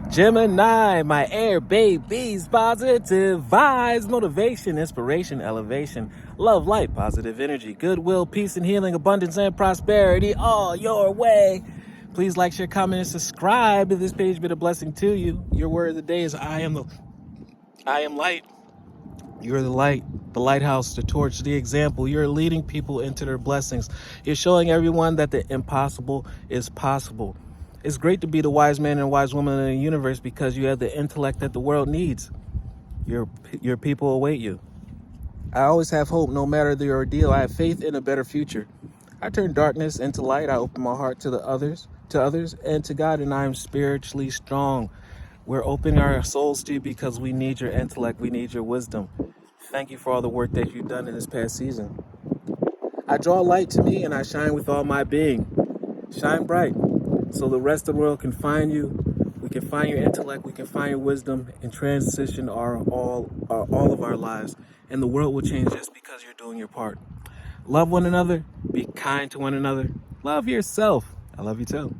Gemini, my air babies, positive vibes, motivation, inspiration, elevation, love, light, positive energy, goodwill, peace and healing, abundance and prosperity all your way. Please like, share, comment, and subscribe. If this page been a blessing to you, your word of the day is I am light. You're the light, the lighthouse, the torch, the example. You're leading people into their blessings. You're showing everyone that the impossible is possible. It's great to be the wise man and wise woman in the universe because you have the intellect that the world needs. Your people await you. I always have hope no matter the ordeal. I have faith in a better future. I turn darkness into light. I open my heart to others, and to God, and I am spiritually strong. We're opening our souls to you because we need your intellect. We need your wisdom. Thank you for all the work that you've done in this past season. I draw light to me and I shine with all my being. Shine bright so the rest of the world can find you. We can find your intellect, we can find your wisdom, and transition all of our lives. And the world will change just because you're doing your part. Love one another, be kind to one another, love yourself. I love you too.